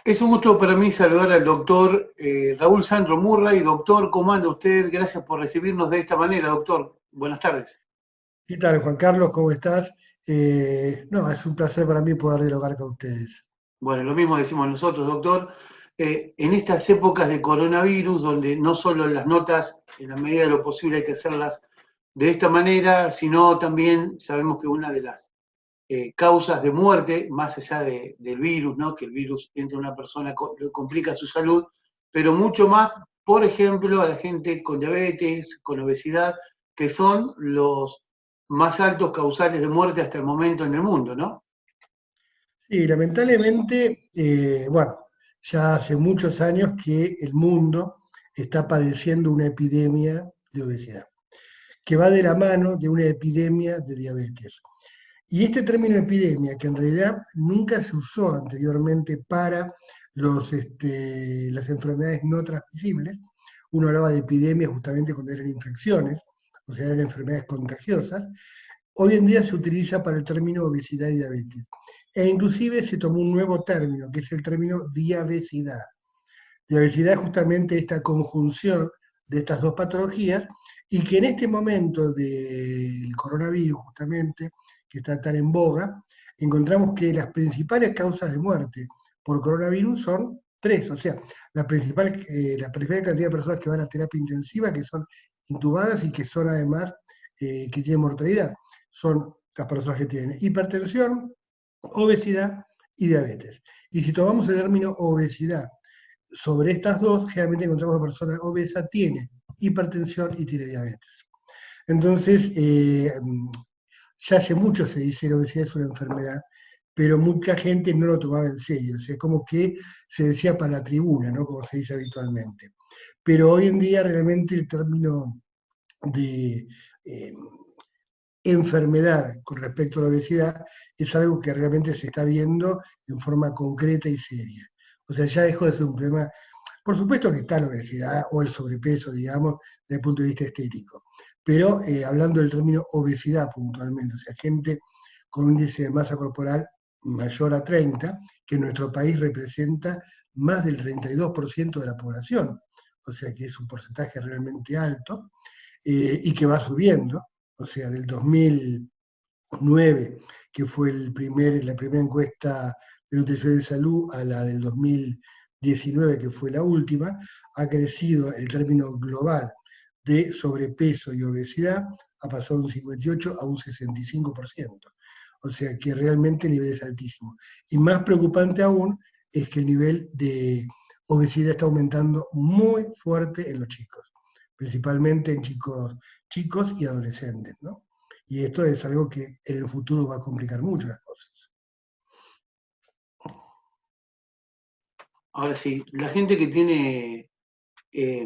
Es un gusto para mí saludar al doctor Raúl Sandro Murray. Doctor, ¿cómo anda usted? Gracias por recibirnos de esta manera, doctor. Buenas tardes. ¿Qué tal, Juan Carlos? ¿Cómo estás? No, es un placer para mí poder dialogar con ustedes. Bueno, lo mismo decimos nosotros, doctor. En estas épocas de coronavirus, donde no solo las notas, en la medida de lo posible, hay que hacerlas de esta manera, sino también sabemos que una de las causas de muerte, más allá del virus, ¿no? Que el virus entra en una persona, complica su salud, pero mucho más, por ejemplo, a la gente con diabetes, con obesidad, que son los más altos causales de muerte hasta el momento en el mundo, ¿no? Y lamentablemente, bueno, ya hace muchos años que el mundo está padeciendo una epidemia de obesidad, que va de la mano de una epidemia de diabetes. Y este término epidemia, que en realidad nunca se usó anteriormente para las enfermedades no transmisibles, uno hablaba de epidemia justamente cuando eran infecciones, o sea, eran enfermedades contagiosas, hoy en día se utiliza para el término obesidad y diabetes. E inclusive se tomó un nuevo término, que es el término diabesidad. Diabesidad es justamente esta conjunción de estas dos patologías y que en este momento del coronavirus, justamente, que está tan en boga, encontramos que las principales causas de muerte por coronavirus son tres, o sea, la principal cantidad de personas que van a terapia intensiva, que son intubadas y que son además, que tienen mortalidad, son las personas que tienen hipertensión, obesidad y diabetes. Y si tomamos el término obesidad sobre estas dos, generalmente encontramos que la persona obesa tiene hipertensión y tiene diabetes. Entonces, ya hace mucho se dice que la obesidad es una enfermedad, pero mucha gente no lo tomaba en serio. O sea, como que se decía para la tribuna, ¿no? Como se dice habitualmente. Pero hoy en día realmente el término de eh, enfermedad con respecto a la obesidad es algo que realmente se está viendo en forma concreta y seria. O sea, ya dejó de ser un problema. Por supuesto que está la obesidad o el sobrepeso, digamos, desde el punto de vista estético, pero hablando del término obesidad puntualmente, o sea, gente con un índice de masa corporal mayor a 30, que en nuestro país representa más del 32% de la población, o sea que es un porcentaje realmente alto y que va subiendo, o sea, del 2009, que fue la primera encuesta de nutrición y salud, a la del 2019, que fue la última, ha crecido el término global de sobrepeso y obesidad, ha pasado de un 58 a un 65%. O sea que realmente el nivel es altísimo. Y más preocupante aún es que el nivel de obesidad está aumentando muy fuerte en los chicos, principalmente en chicos y adolescentes, ¿no? Y esto es algo que en el futuro va a complicar mucho las cosas. Ahora sí, la gente que tiene, eh,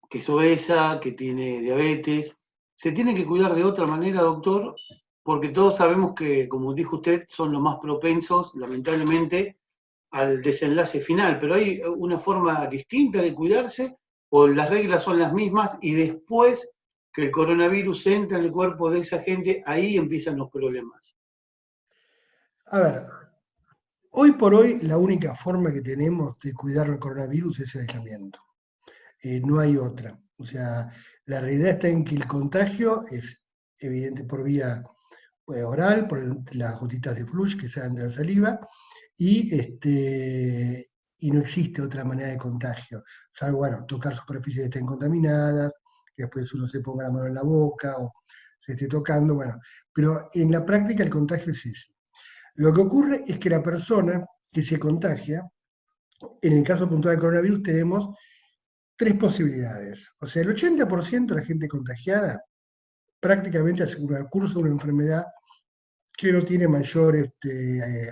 que es obesa, que tiene diabetes, se tiene que cuidar de otra manera, doctor, porque todos sabemos que, como dijo usted, son los más propensos, lamentablemente, al desenlace final, pero hay una forma distinta de cuidarse o las reglas son las mismas y después que el coronavirus entra en el cuerpo de esa gente, ahí empiezan los problemas. A ver, hoy por hoy la única forma que tenemos de cuidar el coronavirus es el aislamiento. No hay otra. O sea, la realidad está en que el contagio es evidente por vía oral, por las gotitas de flush que salen de la saliva, y, y no existe otra manera de contagio, salvo, bueno, tocar superficies que estén contaminadas, que después uno se ponga la mano en la boca o se esté tocando, bueno, pero en la práctica el contagio es ese. Lo que ocurre es que la persona que se contagia, en el caso puntual del coronavirus, tenemos tres posibilidades. O sea, el 80% de la gente contagiada prácticamente cursa una enfermedad que no tiene mayor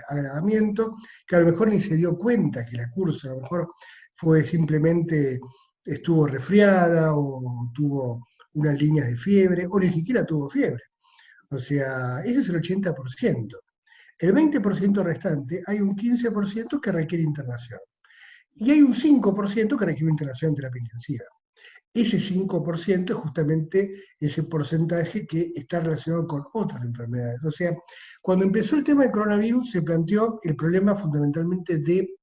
agravamiento, que a lo mejor ni se dio cuenta que la cursa, a lo mejor fue simplemente, estuvo resfriada o tuvo unas líneas de fiebre o ni siquiera tuvo fiebre. O sea, ese es el 80%. El 20% restante, hay un 15% que requiere internación. Y hay un 5% que requiere internación en terapia intensiva. Ese 5% es justamente ese porcentaje que está relacionado con otras enfermedades. O sea, cuando empezó el tema del coronavirus se planteó el problema fundamentalmente de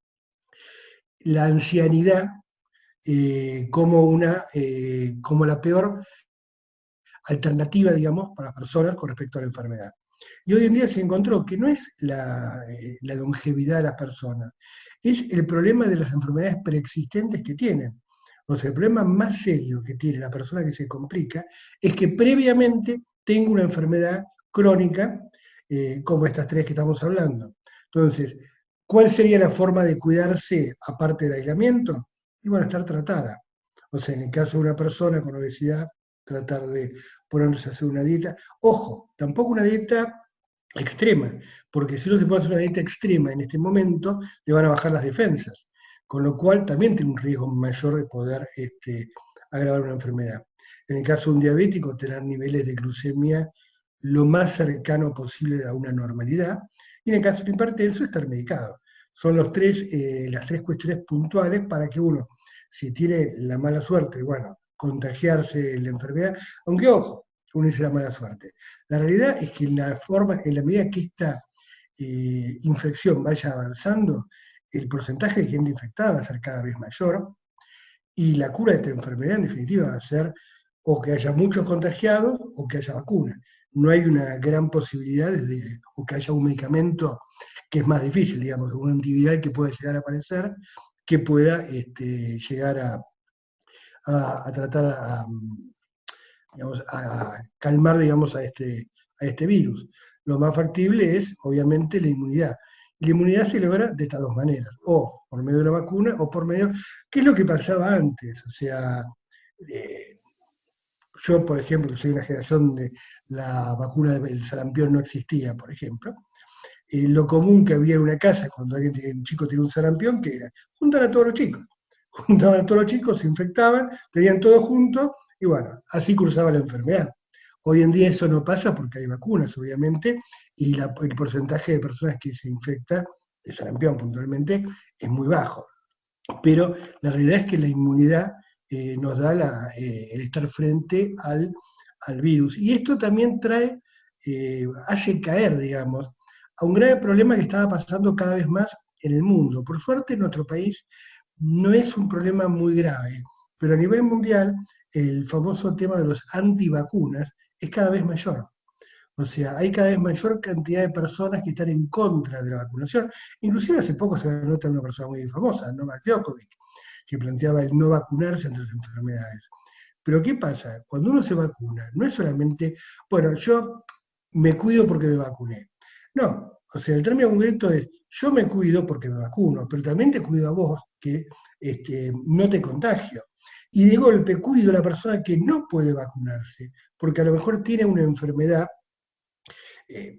la ancianidad como, como la peor alternativa, digamos, para las personas con respecto a la enfermedad. Y hoy en día se encontró que no es la longevidad de las personas, es el problema de las enfermedades preexistentes que tienen. O sea, el problema más serio que tiene la persona que se complica es que previamente tenga una enfermedad crónica, como estas tres que estamos hablando. Entonces, ¿cuál sería la forma de cuidarse aparte del aislamiento? Y bueno, estar tratada. O sea, en el caso de una persona con obesidad, tratar de ponerse a hacer una dieta. Ojo, tampoco una dieta extrema, porque si uno se puede hacer una dieta extrema en este momento, le van a bajar las defensas, con lo cual también tiene un riesgo mayor de poder agravar una enfermedad. En el caso de un diabético, tener niveles de glucemia lo más cercano posible a una normalidad, y en el caso del hipertenso, estar medicado. Son las tres cuestiones puntuales para que uno, si tiene la mala suerte, bueno, contagiarse la enfermedad, aunque ojo, uno dice la mala suerte. La realidad es que en la medida que esta infección vaya avanzando, el porcentaje de gente infectada va a ser cada vez mayor y la cura de esta enfermedad en definitiva va a ser o que haya muchos contagiados o que haya vacuna. No hay una gran posibilidad o que haya un medicamento que es más difícil, digamos, un antiviral que pueda llegar a aparecer, que pueda llegar a tratar digamos, a calmar, digamos, a este virus. Lo más factible es, obviamente, la inmunidad. Y la inmunidad se logra de estas dos maneras, o por medio de una vacuna, o por medio, ¿qué es lo que pasaba antes? O sea, eh, yo, por ejemplo, que soy una generación donde la vacuna del sarampión no existía, por ejemplo, lo común que había en una casa cuando un chico tenía un sarampión, que era juntar a todos los chicos. Juntaban a todos los chicos, se infectaban, tenían todos juntos, y bueno, así cruzaba la enfermedad. Hoy en día eso no pasa porque hay vacunas, obviamente, y el porcentaje de personas que se infecta de sarampión puntualmente es muy bajo. Pero la realidad es que la inmunidad nos da el estar frente al virus. Y esto también hace caer, digamos, a un grave problema que estaba pasando cada vez más en el mundo. Por suerte, en nuestro país no es un problema muy grave, pero a nivel mundial, el famoso tema de los antivacunas es cada vez mayor. O sea, hay cada vez mayor cantidad de personas que están en contra de la vacunación. Inclusive hace poco se nota una persona muy famosa, Novak Djokovic, que planteaba el no vacunarse ante las enfermedades. Pero ¿qué pasa? Cuando uno se vacuna, no es solamente, bueno, yo me cuido porque me vacuné. No, o sea, el término concreto es, yo me cuido porque me vacuno, pero también te cuido a vos, que no te contagio. Y de golpe cuido a la persona que no puede vacunarse, porque a lo mejor tiene una enfermedad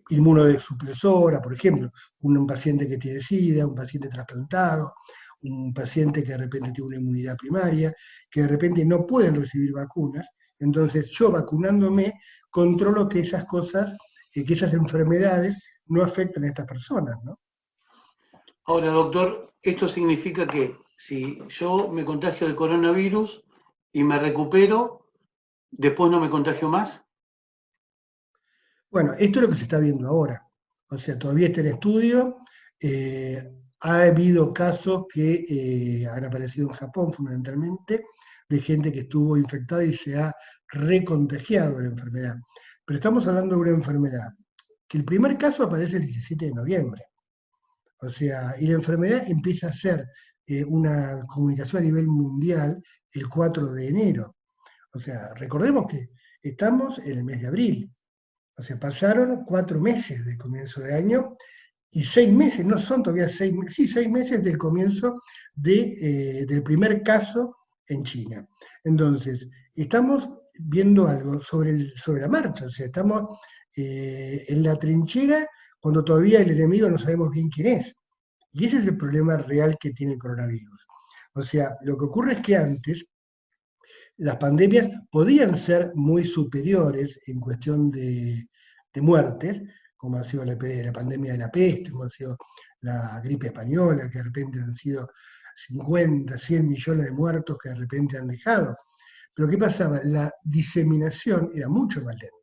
inmunosupresora, por ejemplo, un paciente que tiene SIDA, un paciente trasplantado, un paciente que de repente tiene una inmunidad primaria, que de repente no pueden recibir vacunas. Entonces yo vacunándome controlo que esas cosas, que esas enfermedades no afecten a estas personas, ¿no? Ahora, doctor, esto significa que si yo me contagio del coronavirus y me recupero, después no me contagio más. Bueno, esto es lo que se está viendo ahora. O sea, todavía está en estudio. eh, Ha habido casos que han aparecido en Japón fundamentalmente, de gente que estuvo infectada y se ha recontagiado de la enfermedad. Pero estamos hablando de una enfermedad que el primer caso aparece el 17 de noviembre. O sea, y la enfermedad empieza a ser una comunicación a nivel mundial el 4 de enero. O sea, recordemos que estamos en el mes de abril. O sea, pasaron 4 meses del comienzo de año y 6 meses, no son todavía 6 meses, sí, 6 meses del comienzo del primer caso en China. Entonces, estamos viendo algo sobre la marcha, o sea, estamos en la trinchera cuando todavía el enemigo no sabemos bien quién es. Y ese es el problema real que tiene el coronavirus. O sea, lo que ocurre es que antes las pandemias podían ser muy superiores en cuestión de muertes, como ha sido la pandemia de la peste, como ha sido la gripe española, que de repente han sido 50, 100 millones de muertos que de repente han dejado. Pero ¿qué pasaba? La diseminación era mucho más lenta.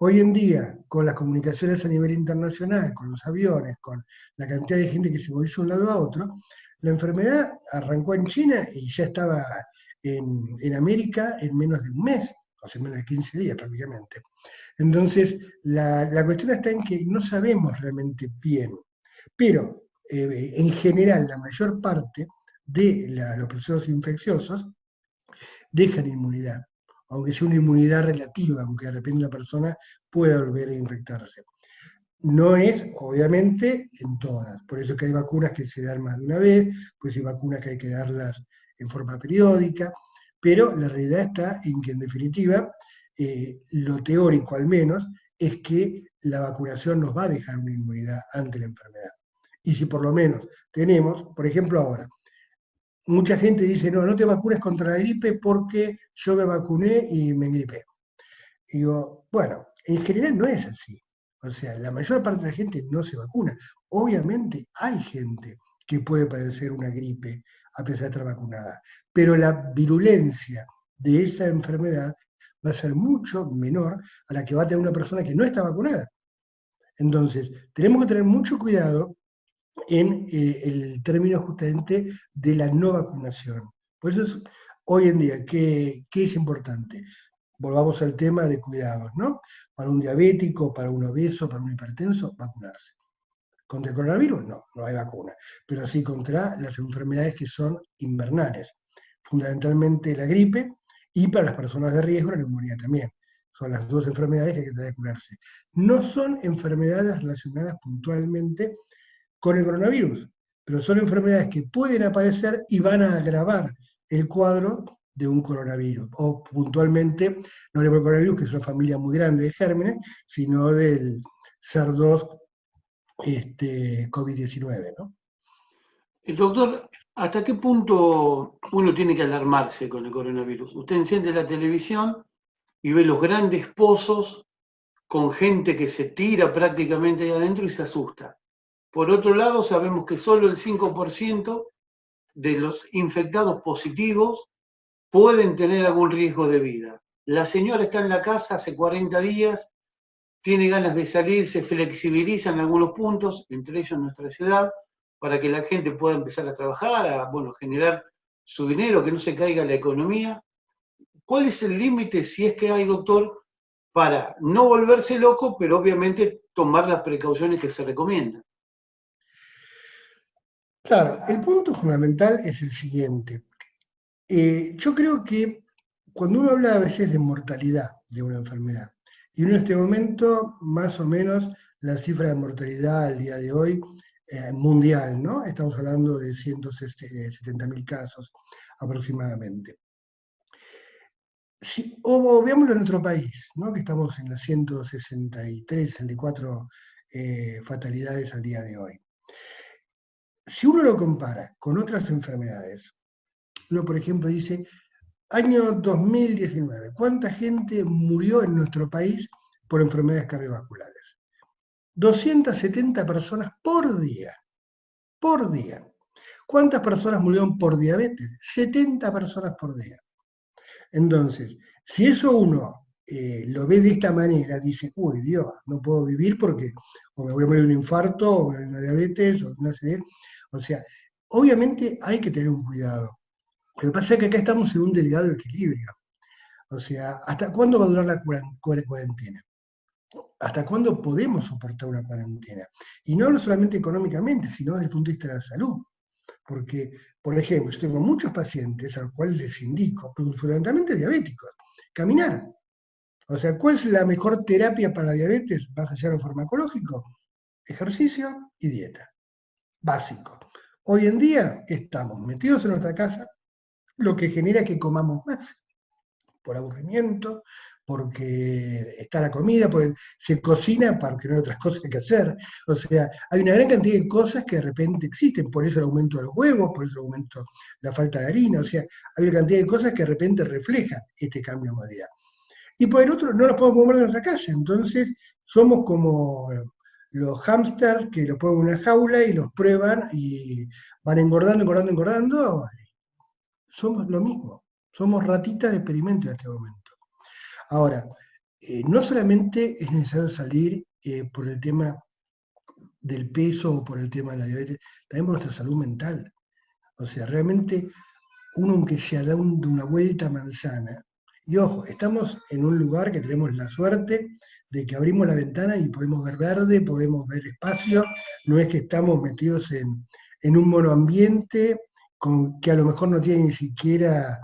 Hoy en día, con las comunicaciones a nivel internacional, con los aviones, con la cantidad de gente que se moviliza de un lado a otro, La enfermedad arrancó en China y ya estaba en América en menos de un mes, o sea, menos de 15 días prácticamente. Entonces, la cuestión está en que no sabemos realmente bien, pero en general la mayor parte de los procesos infecciosos dejan inmunidad, aunque sea una inmunidad relativa, aunque de repente una persona pueda volver a infectarse. No es, obviamente, en todas. Por eso es que hay vacunas que se dan más de una vez, pues hay vacunas que hay que darlas en forma periódica, pero la realidad está en que, en definitiva, lo teórico al menos, es que la vacunación nos va a dejar una inmunidad ante la enfermedad. Y si por lo menos tenemos, por ejemplo ahora, mucha gente dice, no, no te vacunes contra la gripe porque yo me vacuné y me gripé. Y digo, bueno, en general no es así. O sea, la mayor parte de la gente no se vacuna. Obviamente hay gente que puede padecer una gripe a pesar de estar vacunada, pero la virulencia de esa enfermedad va a ser mucho menor a la que va a tener una persona que no está vacunada. Entonces, tenemos que tener mucho cuidado en el término justamente de la no vacunación. Por eso es, hoy en día, ¿qué es importante? Volvamos al tema de cuidados, ¿no? Para un diabético, para un obeso, para un hipertenso, vacunarse. Contra el coronavirus, no, no hay vacuna, pero sí contra las enfermedades que son invernales, fundamentalmente la gripe y para las personas de riesgo la neumonía también. Son las dos enfermedades que hay que tratar de curarse. No son enfermedades relacionadas puntualmente con el coronavirus, pero son enfermedades que pueden aparecer y van a agravar el cuadro de un coronavirus, o puntualmente, no del coronavirus, que es una familia muy grande de gérmenes, sino del SARS-2 COVID-19, ¿no? El doctor, ¿hasta qué punto uno tiene que alarmarse con el coronavirus? Usted enciende la televisión y ve los grandes pozos con gente que se tira prácticamente ahí adentro y se asusta. Por otro lado, sabemos que solo el 5% de los infectados positivos pueden tener algún riesgo de vida. La señora está en la casa hace 40 días, tiene ganas de salir, se flexibiliza en algunos puntos, entre ellos nuestra ciudad, para que la gente pueda empezar a trabajar, a generar su dinero, que no se caiga la economía. ¿Cuál es el límite, si es que hay, doctor, para no volverse loco, pero obviamente tomar las precauciones que se recomiendan? Claro, el punto fundamental es el siguiente. Yo creo que cuando uno habla a veces de mortalidad de una enfermedad, y en este momento más o menos la cifra de mortalidad al día de hoy mundial, ¿no? Estamos hablando de 170.000 casos aproximadamente. O veámoslo en nuestro país, ¿no? Que estamos en las 163, 64 fatalidades al día de hoy. Si uno lo compara con otras enfermedades, uno por ejemplo dice, año 2019, ¿cuánta gente murió en nuestro país por enfermedades cardiovasculares? 270 personas por día, por día. ¿Cuántas personas murieron por diabetes? 70 personas por día. Entonces, si eso uno lo ve de esta manera, dice, uy, Dios, no puedo vivir porque o me voy a morir de un infarto, o de una diabetes, o de una serie. O sea, obviamente hay que tener un cuidado. Lo que pasa es que acá estamos en un delicado equilibrio. O sea, ¿hasta cuándo va a durar la cuarentena? ¿Hasta cuándo podemos soportar una cuarentena? Y no hablo solamente económicamente, sino desde el punto de vista de la salud. Porque, por ejemplo, yo tengo muchos pacientes a los cuales les indico, fundamentalmente diabéticos, caminar. O sea, ¿cuál es la mejor terapia para la diabetes, más allá de lo farmacológico? Ejercicio y dieta. Básico. Hoy en día estamos metidos en nuestra casa, lo que genera que comamos más, por aburrimiento, porque está la comida, porque se cocina porque no hay otras cosas que hacer. O sea, hay una gran cantidad de cosas que de repente existen, por eso el aumento de los huevos, por eso el aumento de la falta de harina, o sea, hay una cantidad de cosas que de repente reflejan este cambio de modalidad. Y por el otro, no los podemos comer en nuestra casa, entonces somos como los hámsters que los ponen en una jaula y los prueban y van engordando, engordando, engordando. Somos lo mismo, somos ratitas de experimento en este momento. Ahora, no solamente es necesario salir por el tema del peso o por el tema de la diabetes, también por nuestra salud mental. O sea, realmente uno aunque sea dando una vuelta a manzana, y ojo, estamos en un lugar que tenemos la suerte de que abrimos la ventana y podemos ver verde, podemos ver espacio, no es que estamos metidos en un monoambiente que a lo mejor no tiene ni siquiera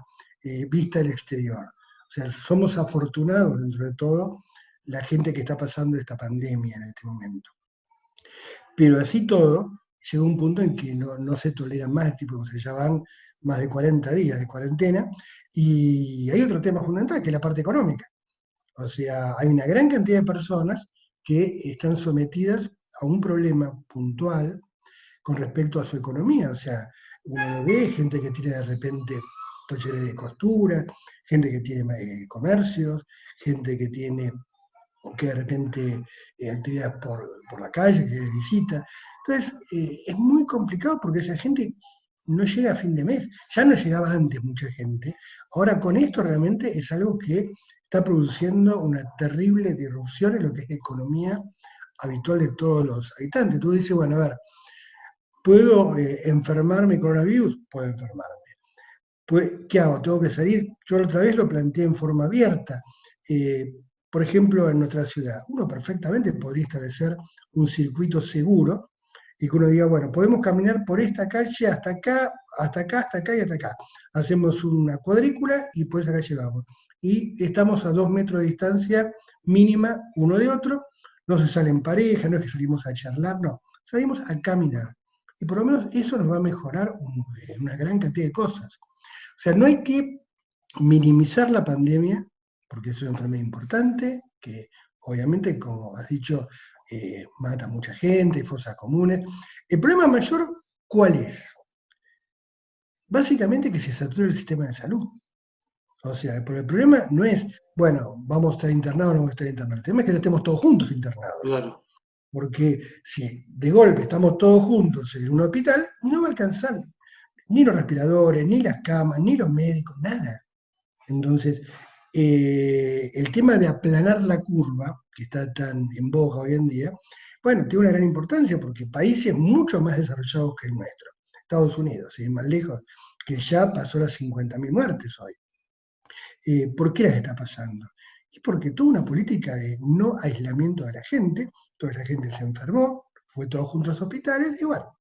vista al exterior. O sea, somos afortunados dentro de todo la gente que está pasando esta pandemia en este momento. Pero así todo, llegó un punto en que no se toleran más, tipo, o sea, ya van más de 40 días de cuarentena, y hay otro tema fundamental, que es la parte económica. O sea, hay una gran cantidad de personas que están sometidas a un problema puntual con respecto a su economía. O sea, uno lo ve, gente que tiene de repente talleres de costura, gente que tiene comercios, gente que de repente actividades por la calle, que visita. Entonces, es muy complicado porque esa gente no llega a fin de mes. Ya no llegaba antes mucha gente. Ahora con esto realmente es algo que está produciendo una terrible disrupción en lo que es la economía habitual de todos los habitantes. Tú dices, bueno, a ver, ¿puedo enfermarme coronavirus? Puedo enfermarme. Pues, ¿qué hago? ¿Tengo que salir? Yo la otra vez lo planteé en forma abierta. Eh, por ejemplo, en nuestra ciudad, uno perfectamente podría establecer un circuito seguro y que uno diga, bueno, podemos caminar por esta calle hasta acá, hasta acá, hasta acá y hasta acá. Hacemos una cuadrícula y por esa calle vamos. Y estamos a 2 metros de distancia mínima uno de otro, no se sale en pareja, no es que salimos a charlar, no, salimos a caminar. Y por lo menos eso nos va a mejorar una gran cantidad de cosas. O sea, no hay que minimizar la pandemia, porque es una enfermedad importante, que obviamente, como has dicho, mata a mucha gente, hay fosas comunes. El problema mayor, ¿cuál es? Básicamente que se satura el sistema de salud. O sea, pero el problema no es, bueno, vamos a estar internados o no vamos a estar internados. El tema es que no estemos todos juntos internados. Claro. Porque si de golpe estamos todos juntos en un hospital, no va a alcanzar ni los respiradores, ni las camas, ni los médicos, nada. Entonces, el tema de aplanar la curva, que está tan en boga hoy en día, bueno, tiene una gran importancia porque países mucho más desarrollados que el nuestro, Estados Unidos, sin ir más lejos, que ya pasó las 50.000 muertes hoy. ¿Por qué las está pasando? Y porque tuvo una política de no aislamiento de la gente, toda la gente se enfermó, fue todo junto a los hospitales, y bueno,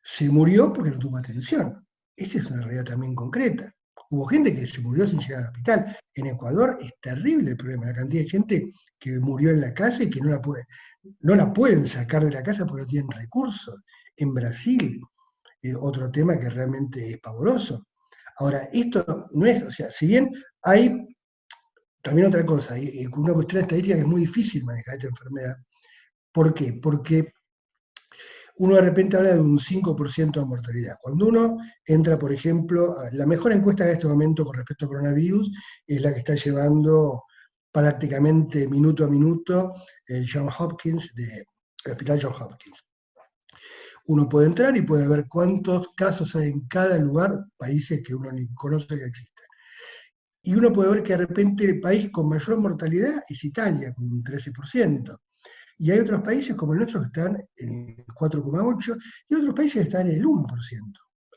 se murió porque no tuvo atención. Esa es una realidad también concreta. Hubo gente que se murió sin llegar al hospital. En Ecuador es terrible el problema, la cantidad de gente que murió en la calle y que no la pueden sacar de la casa porque no tienen recursos. En Brasil, otro tema que realmente es pavoroso. Ahora, esto no es, o sea, si bien hay también otra cosa, hay una cuestión estadística que es muy difícil manejar esta enfermedad. ¿Por qué? Porque uno de repente habla de un 5% de mortalidad. Cuando uno entra, por ejemplo, la mejor encuesta de este momento con respecto al coronavirus es la que está llevando prácticamente minuto a minuto el Johns Hopkins, el Hospital Johns Hopkins. Uno puede entrar y puede ver cuántos casos hay en cada lugar, países que uno ni conoce que existen. Y uno puede ver que de repente el país con mayor mortalidad es Italia, con un 13%. Y hay otros países como el nuestro que están en el 4,8% y otros países que están en el 1%.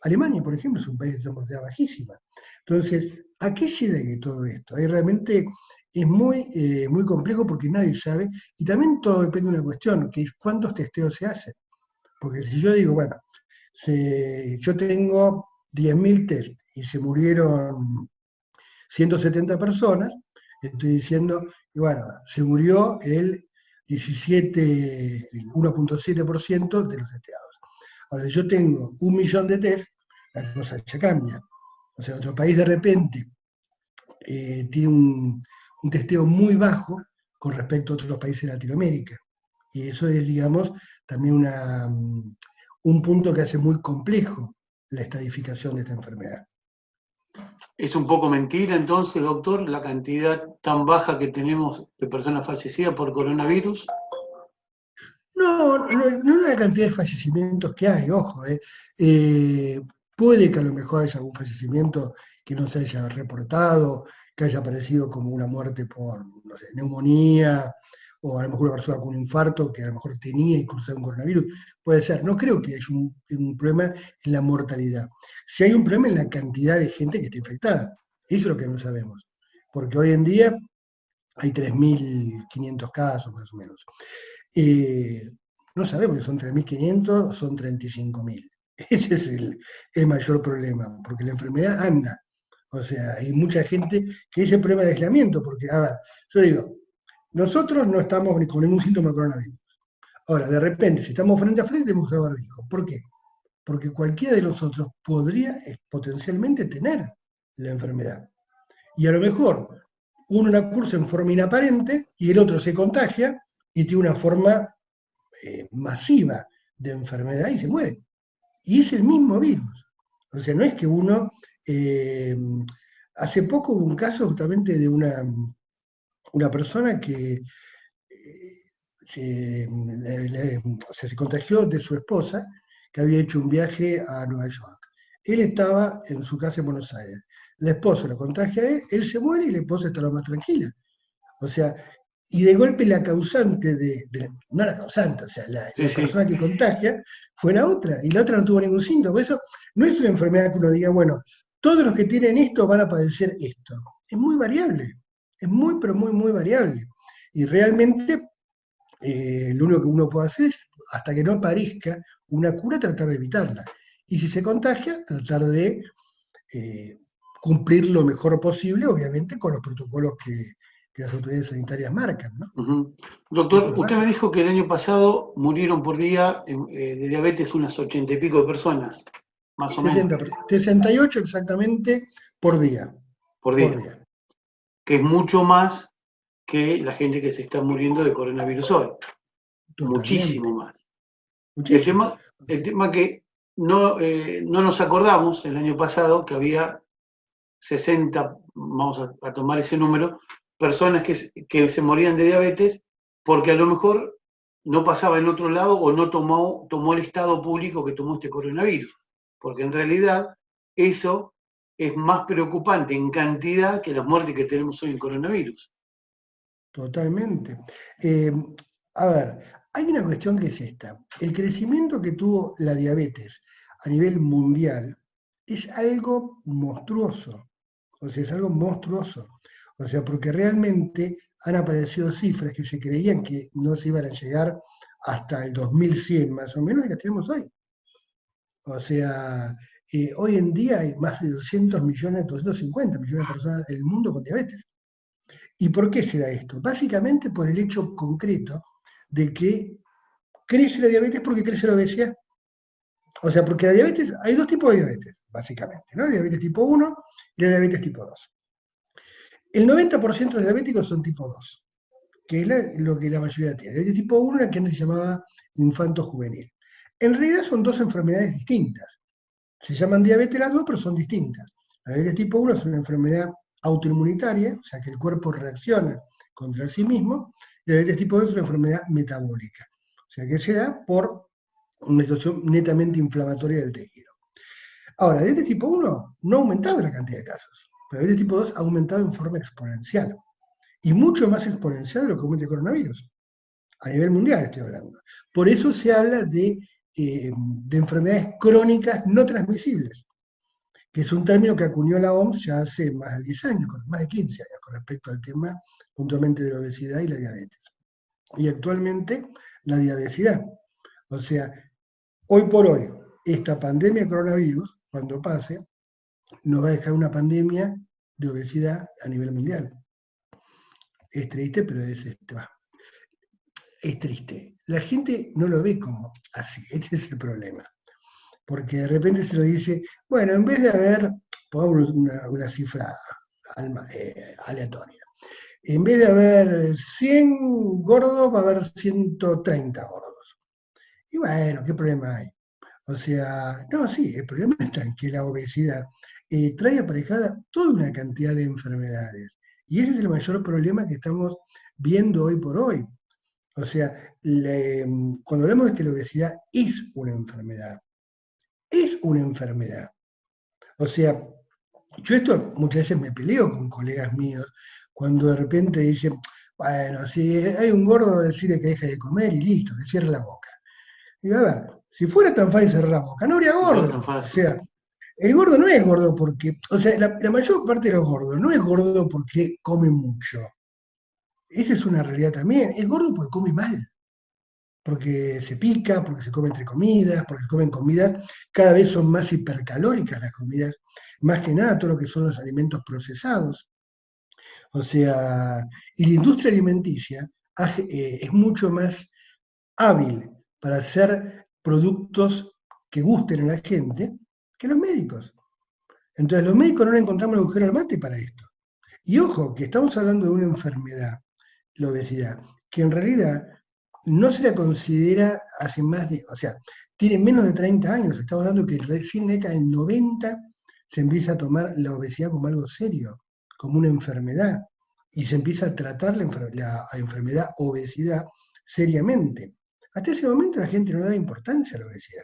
Alemania, por ejemplo, es un país de una mortalidad bajísima. Entonces, ¿a qué se debe todo esto? Ahí realmente es muy complejo porque nadie sabe, y también todo depende de una cuestión, que es cuántos testeos se hacen. Porque si yo digo, bueno, yo tengo 10.000 test y se murieron 170 personas, estoy diciendo, y bueno, se murió el 1,7% de los testeados. Ahora, si yo tengo 1.000.000 de test, la cosa ya cambia. O sea, otro país de repente tiene un testeo muy bajo con respecto a otros países de Latinoamérica. Y eso es, digamos, también un punto que hace muy complejo la estadificación de esta enfermedad. ¿Es un poco mentira entonces, doctor, la cantidad tan baja que tenemos de personas fallecidas por coronavirus? No la cantidad de fallecimientos que hay, ojo. Puede que a lo mejor haya algún fallecimiento que no se haya reportado, que haya aparecido como una muerte por, no sé, neumonía o a lo mejor una persona con un infarto que a lo mejor tenía y cruzaba un coronavirus, puede ser. No creo que haya un problema en la mortalidad. Si hay un problema en la cantidad de gente que está infectada, eso es lo que no sabemos. Porque hoy en día hay 3.500 casos más o menos. Eh, no sabemos si son 3.500 o son 35.000. Ese es el mayor problema, porque la enfermedad anda. O sea, hay mucha gente que es el problema de aislamiento, porque, a ver, yo digo, nosotros no estamos ni con ningún síntoma de coronavirus. Ahora, de repente, si estamos frente a frente, tenemos que usar barbijo. ¿Por qué? Porque cualquiera de nosotros podría potencialmente tener la enfermedad. Y a lo mejor uno la cursa en forma inaparente y el otro se contagia y tiene una forma masiva de enfermedad y se muere. Y es el mismo virus. O sea, no es que uno... eh, hace poco hubo un caso justamente de una persona que se contagió de su esposa, que había hecho un viaje a Nueva York. Él estaba en su casa en Buenos Aires. La esposa lo contagia a él se muere y la esposa está lo más tranquila. O sea, y de golpe la causante no la causante, o sea, Sí, la sí. persona que contagia fue la otra, y la otra no tuvo ningún síntoma. Eso no es una enfermedad que uno diga, bueno, todos los que tienen esto van a padecer esto. Es muy variable, es muy, pero muy, muy variable. Y realmente lo único que uno puede hacer es, hasta que no aparezca una cura, tratar de evitarla. Y si se contagia, tratar de eh, cumplir lo mejor posible, obviamente, con los protocolos que las autoridades sanitarias marcan, ¿no? Ujú. Eso es Doctor, lo usted me básico. dijo que el año pasado murieron por día de diabetes unas 80 y pico de personas, más o menos, 68 exactamente por día, por por día, día. que es mucho más que la gente que se está muriendo de coronavirus hoy, muchísimo Totalmente, más. El muchísimo. tema, el tema que no nos acordamos el año pasado que había 60, vamos a tomar ese número, personas que se morían de diabetes porque a lo mejor no pasaba en otro lado o no tomó el estado público que tomó este coronavirus. Porque en realidad eso es más preocupante en cantidad que las muertes que tenemos hoy en coronavirus. Totalmente. Eh, a ver, hay una cuestión que es esta. El crecimiento que tuvo la diabetes a nivel mundial es algo monstruoso. O sea, es algo monstruoso. O sea, porque realmente han aparecido cifras que se creían que no se iban a llegar hasta el 2100 más o menos y las tenemos hoy. O sea, hoy en día hay más de 200 millones, 250 millones de personas en el mundo con diabetes. ¿Y por qué se da esto? Básicamente por el hecho concreto de que crece la diabetes porque crece la obesidad. O sea, porque la diabetes, hay dos tipos de diabetes, básicamente, ¿no? Diabetes tipo 1 y la diabetes tipo 2. El 90% de los diabéticos son tipo 2, que es lo que la mayoría tiene. Diabetes tipo 1 era que antes se llamaba infanto juvenil. En realidad son dos enfermedades distintas. Se llaman diabetes las dos, pero son distintas. La diabetes tipo 1 es una enfermedad autoinmunitaria, o sea que el cuerpo reacciona contra sí mismo, y la diabetes tipo 2 es una enfermedad metabólica, o sea que se da por una situación netamente inflamatoria del tejido. Ahora, la diabetes tipo 1 no ha aumentado la cantidad de casos, pero la diabetes tipo 2 ha aumentado en forma exponencial, y mucho más exponencial de lo que aumenta el coronavirus. A nivel mundial estoy hablando. Por eso se habla de enfermedades crónicas no transmisibles, que es un término que acuñó la OMS ya hace más de 10 años, más de 15 años, con respecto al tema puntualmente de la obesidad y la diabetes. Y actualmente la diabetes. O sea, hoy por hoy, esta pandemia de coronavirus, cuando pase, nos va a dejar una pandemia de obesidad a nivel mundial. Es triste, pero es triste. La gente no lo ve como así, este es el problema. Porque de repente se lo dice, bueno, en vez de haber, pongamos una cifra aleatoria, en vez de haber 100 gordos, va a haber 130 gordos. Y bueno, ¿qué problema hay? O sea, no, sí, el problema está en que la obesidad trae aparejada toda una cantidad de enfermedades. Y ese es el mayor problema que estamos viendo hoy por hoy. O sea, cuando hablamos de que la obesidad es una enfermedad. O sea, yo esto muchas veces me peleo con colegas míos cuando de repente dicen, Bueno, si hay un gordo, decirle que deje de comer y listo, que cierre la boca. Digo, a ver, si fuera tan fácil cerrar la boca, no habría No es tan gordo. O fácil. sea, el gordo no es gordo porque, o sea, la mayor parte de los gordos no es gordo porque come mucho. Esa es una realidad también. Es gordo porque come mal, porque se pica, porque se come entre comidas, porque se comen comidas, cada vez son más hipercalóricas las comidas, más que nada todo lo que son los alimentos procesados. O sea, y la industria alimenticia es mucho más hábil para hacer productos que gusten a la gente que los médicos. Entonces, los médicos no le encontramos el agujero al mate para esto. Y ojo, que estamos hablando de una enfermedad, la obesidad, que en realidad no se la considera hace más de, o sea, tiene menos de 30 años. Estamos hablando que recién en la década del 90 se empieza a tomar la obesidad como algo serio, como una enfermedad, y se empieza a tratar la enfermedad obesidad seriamente. Hasta ese momento la gente no le daba importancia a la obesidad.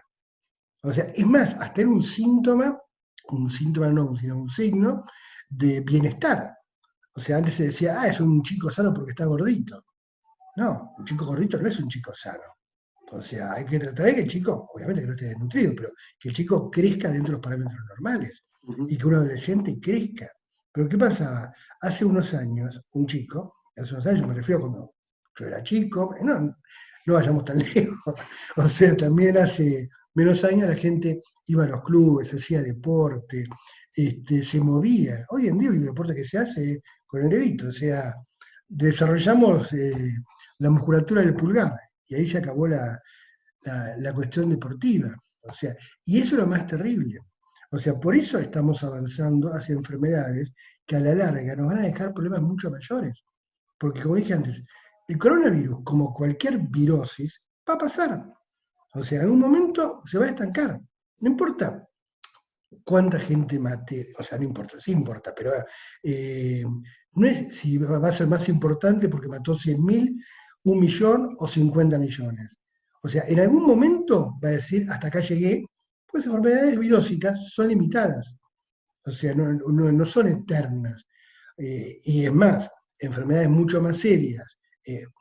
O sea, es más, hasta era un síntoma no, sino un signo de bienestar. O sea, antes se decía, es un chico sano porque está gordito. No, un chico gordito no es un chico sano. O sea, hay que tratar de que el chico, obviamente que no esté desnutrido, pero que el chico crezca dentro de los parámetros normales Ujú. y que un adolescente crezca. Pero ¿qué pasaba? Hace unos años, un chico, hace unos años me refiero a cuando yo era chico, no vayamos tan lejos. O sea, también hace menos años la gente iba a los clubes, hacía deporte, se movía. Hoy en día el deporte que se hace con el dedito, o sea, desarrollamos la musculatura del pulgar y ahí se acabó la cuestión deportiva. O sea, y eso es lo más terrible. O sea, por eso estamos avanzando hacia enfermedades que a la larga nos van a dejar problemas mucho mayores. Porque como dije antes, el coronavirus, como cualquier virosis, va a pasar. O sea, en un momento se va a estancar. No importa cuánta gente mate, o sea, no importa, sí importa, pero eh, no es si va a ser más importante porque mató 100.000, 1.000.000 o 50 millones. O sea, en algún momento va a decir, hasta acá llegué, pues enfermedades virósicas son limitadas, o sea, no son eternas. Y es más, enfermedades mucho más serias,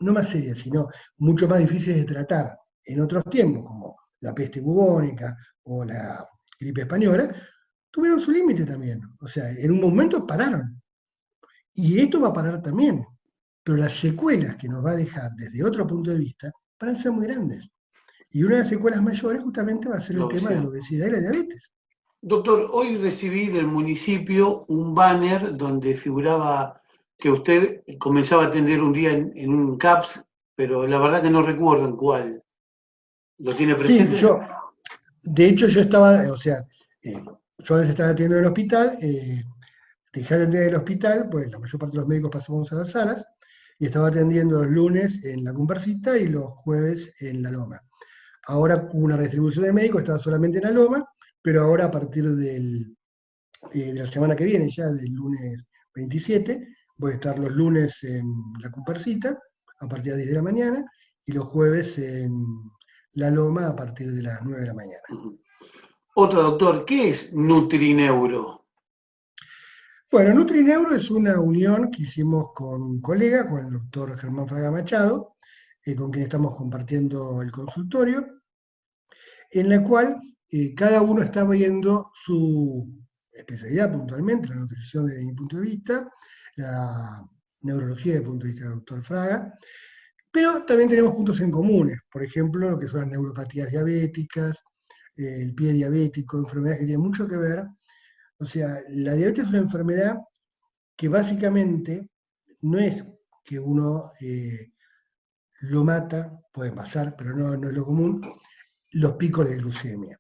no más serias, sino mucho más difíciles de tratar en otros tiempos, como la peste bubónica o la gripe española, tuvieron su límite también. O sea, en un momento pararon. Y esto va a parar también. Pero las secuelas que nos va a dejar desde otro punto de vista van a ser muy grandes. Y una de las secuelas mayores justamente va a ser La el tema de la obesidad. obesidad y la diabetes. Doctor, hoy recibí del municipio un banner donde figuraba que usted comenzaba a atender un día en un CAPS, pero la verdad que no recuerdo en cuál. ¿Lo tiene Sí, presente? de hecho yo estaba, o sea, yo antes estaba atendiendo en el hospital, dejé de atender en el hospital, pues la mayor parte de los médicos pasamos a las salas, y estaba atendiendo los lunes en la Comparsita y los jueves en la Loma. Ahora hubo una restribución de médicos, estaba solamente en la Loma, pero ahora a partir de la semana que viene, ya del lunes 27, voy a estar los lunes en la Comparsita a partir de las 10 de la mañana y los jueves en la Loma a partir de las 9 de la mañana. Otro doctor, ¿qué es Nutrineuro? Bueno, Nutrineuro es una unión que hicimos con un colega, con el doctor Germán Fraga Machado, con quien estamos compartiendo el consultorio, en la cual cada uno está viendo su especialidad puntualmente, la nutrición desde mi punto de vista, la neurología desde el punto de vista del doctor Fraga, pero también tenemos puntos en comunes, por ejemplo, lo que son las neuropatías diabéticas, el pie diabético, enfermedades que tienen mucho que ver. O sea, la diabetes es una enfermedad que básicamente no es que uno lo mata, puede pasar, pero no es lo común, los picos de glucemia.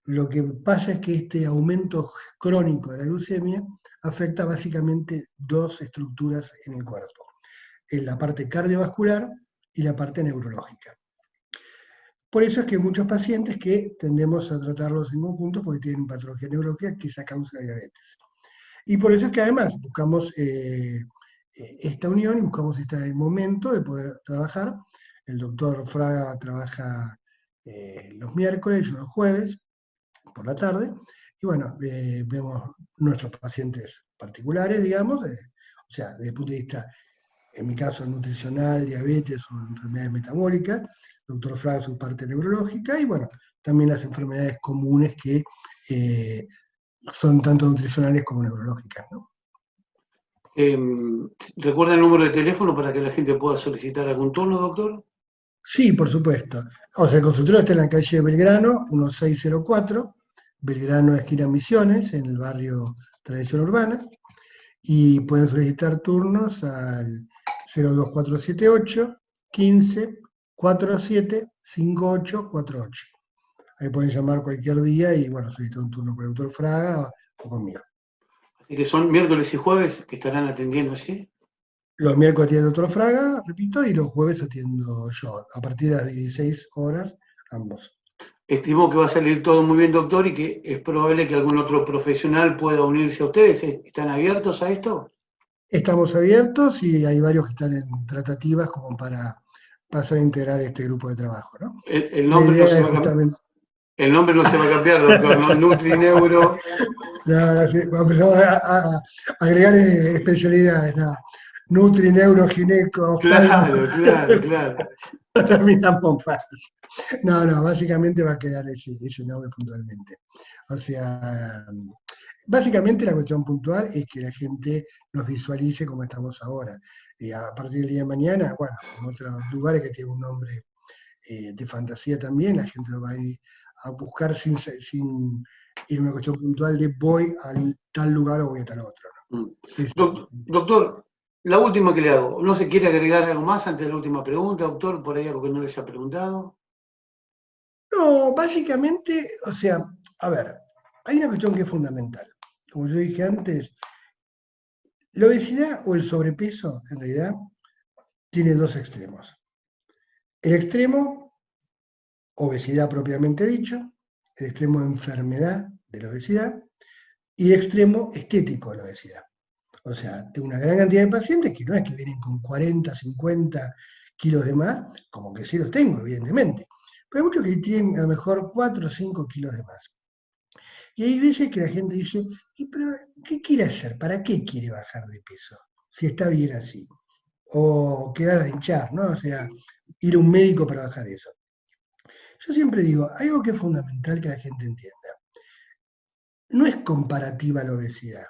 Lo que pasa es que este aumento crónico de la glucemia afecta básicamente dos estructuras en el cuerpo, en la parte cardiovascular y la parte neurológica. Por eso es que muchos pacientes que tendemos a tratarlos en conjunto porque tienen patología neurológica que es a causa de diabetes. Y por eso es que además buscamos esta unión y buscamos este momento de poder trabajar. El doctor Fraga trabaja los miércoles, yo los jueves, por la tarde, y bueno, vemos nuestros pacientes particulares, digamos, o sea, desde el punto de vista en mi caso nutricional, diabetes o enfermedades metabólicas, el doctor Fraga su parte neurológica, y bueno, también las enfermedades comunes que eh, son tanto nutricionales como neurológicas, ¿no? ¿Recuerda el número de teléfono para que la gente pueda solicitar algún turno, doctor? Sí, por supuesto. O sea, el consultorio está en la calle Belgrano, 1604, Belgrano, esquina Misiones, en el barrio Tradición Urbana, y pueden solicitar turnos al 02478 15 47 5848. Ahí pueden llamar cualquier día y, bueno, solicitar un turno con el doctor Fraga o conmigo. Así que son miércoles y jueves que estarán atendiendo, ¿sí? Los miércoles atiende el doctor Fraga, repito, y los jueves atiendo yo, a partir de las 16 horas, ambos. Estimo que va a salir todo muy bien, doctor, y que es probable que algún otro profesional pueda unirse a ustedes. ¿Están abiertos a esto? Estamos abiertos y hay varios que están en tratativas como para pasar a integrar este grupo de trabajo, ¿no? El La nombre no idea se es va a cambiar. justamente, El nombre no se va a cambiar, doctor, ¿no? Nutrineuro. nada, sí, empezamos a agregar especialidades, nada. Nutri, neuro, gineco, oftalmo, Claro, claro, claro. no terminamos más. No, no, básicamente va a quedar ese nombre puntualmente. O sea, básicamente la cuestión puntual es que la gente nos visualice como estamos ahora. Y a partir del día de mañana, bueno, en otros lugares que tienen un nombre de fantasía también, la gente lo va a ir a buscar sin ir a una cuestión puntual de voy a tal lugar o voy a tal otro, Mm. ¿no? Doctor, la última que le hago. ¿No se quiere agregar algo más antes de la última pregunta, doctor? ¿Por ahí algo que no les haya preguntado? No, básicamente, o sea, a ver, hay una cuestión que es fundamental. Como yo dije antes, la obesidad o el sobrepeso, en realidad, tiene dos extremos. El extremo, obesidad propiamente dicho, el extremo enfermedad de la obesidad y el extremo estético de la obesidad. O sea, tengo una gran cantidad de pacientes que no es que vienen con 40, 50 kilos de más, como que sí los tengo, evidentemente, pero hay muchos que tienen a lo mejor 4 o 5 kilos de más. Y hay veces que la gente dice, ¿y pero qué quiere hacer? ¿Para qué quiere bajar de peso? Si está bien así. O quedar a hinchar, ¿no? O sea, ir a un médico para bajar eso. Yo siempre digo, algo que es fundamental que la gente entienda. No es comparativa la obesidad.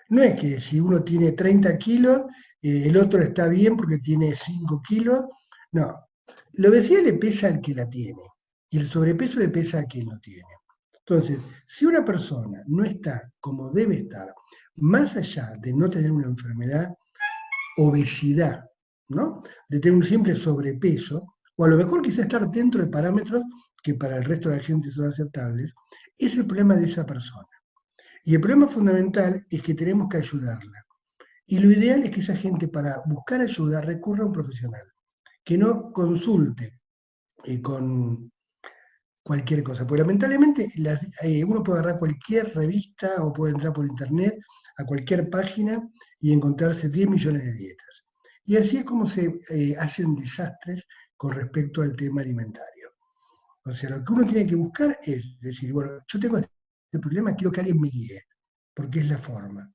No es que si uno tiene 30 kilos, el otro está bien porque tiene 5 kilos. No. La obesidad le pesa al que la tiene y el sobrepeso le pesa a quien no tiene. Entonces, si una persona no está como debe estar, más allá de no tener una enfermedad, obesidad, ¿no? De tener un simple sobrepeso, o a lo mejor quizá estar dentro de parámetros que para el resto de la gente son aceptables, es el problema de esa persona. Y el problema fundamental es que tenemos que ayudarla. Y lo ideal es que esa gente para buscar ayuda recurra a un profesional, que no consulte con cualquier cosa. Porque lamentablemente uno puede agarrar cualquier revista o puede entrar por internet a cualquier página y encontrarse 10 millones de dietas. Y así es como se hacen desastres con respecto al tema alimentario. O sea, lo que uno tiene que buscar es decir, bueno, yo tengo este problema, quiero que alguien me guíe, porque es la forma.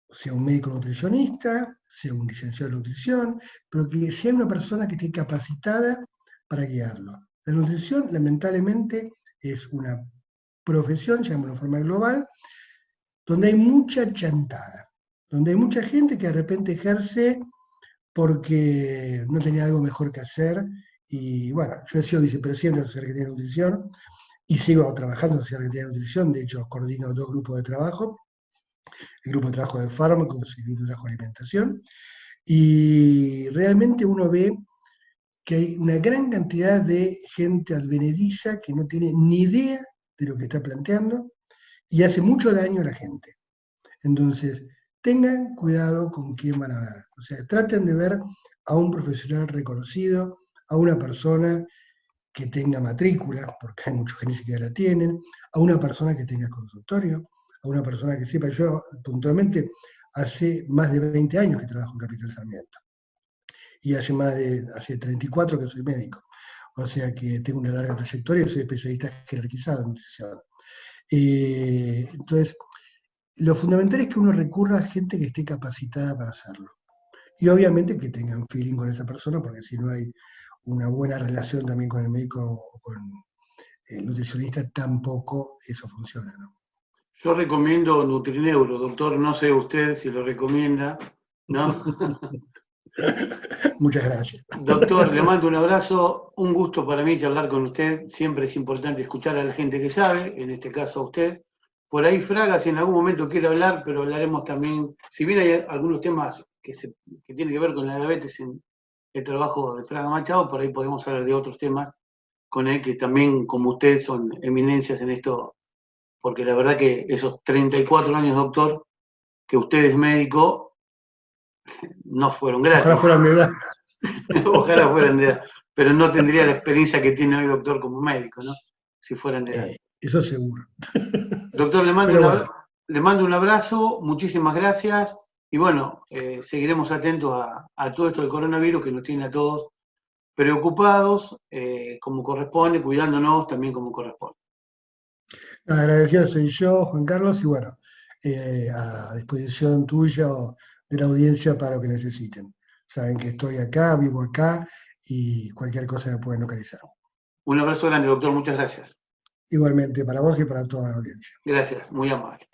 Sea un médico nutricionista, sea un licenciado en nutrición, pero que sea una persona que esté capacitada para guiarlo. La nutrición, lamentablemente, es una profesión, llamémoslo de forma global, donde hay mucha chantada, donde hay mucha gente que de repente ejerce porque no tenía algo mejor que hacer. Y bueno, yo he sido vicepresidente de la Sociedad Argentina de Nutrición y sigo trabajando en la Sociedad Argentina de Nutrición, de hecho coordino dos grupos de trabajo, el grupo de trabajo de fármacos y el grupo de trabajo de alimentación, y realmente uno ve que hay una gran cantidad de gente advenediza que no tiene ni idea de lo que está planteando y hace mucho daño a la gente. Entonces, tengan cuidado con quién van a ver. O sea, traten de ver a un profesional reconocido, a una persona que tenga matrícula, porque hay muchos que ni siquiera la tienen, a una persona que tenga consultorio, a una persona que sepa. Yo puntualmente hace más de 20 años que trabajo en Capital Sarmiento y hace 34 que soy médico. O sea que tengo una larga trayectoria, soy especialista jerarquizado en nutrición. Entonces, lo fundamental es que uno recurra a gente que esté capacitada para hacerlo. y obviamente que tengan feeling con esa persona, porque si no hay una buena relación también con el médico o con el nutricionista, tampoco eso funciona, ¿no? Yo recomiendo Nutrineuro, doctor, no sé usted si lo recomienda, ¿no? Muchas gracias. Doctor, le mando un abrazo, un gusto para mí charlar con usted, siempre es importante escuchar a la gente que sabe, en este caso a usted. Por ahí Fraga, si en algún momento quiere hablar, pero hablaremos también, si bien hay algunos temas que tienen que ver con la diabetes en el trabajo de Fraga Machado, por ahí podemos hablar de otros temas con él, que también, como usted, son eminencias en esto, porque la verdad que esos 34 años, doctor, que usted es médico, no fueron Ojalá gratis. fuera mi edad. Ojalá fueran de edad, pero no tendría la experiencia que tiene hoy doctor como médico, ¿no? Si fueran de edad. Eso seguro. Doctor, Pero bueno, le mando un abrazo, muchísimas gracias y bueno, seguiremos atentos a todo esto del coronavirus que nos tiene a todos preocupados, como corresponde, cuidándonos también como corresponde. agradecido soy yo, Juan Carlos, y bueno, a disposición tuya o de la audiencia para lo que necesiten. Saben que estoy acá, vivo acá y cualquier cosa me pueden localizar. Un abrazo grande, doctor, muchas gracias. Igualmente para vos y para toda la audiencia. Gracias, muy amable.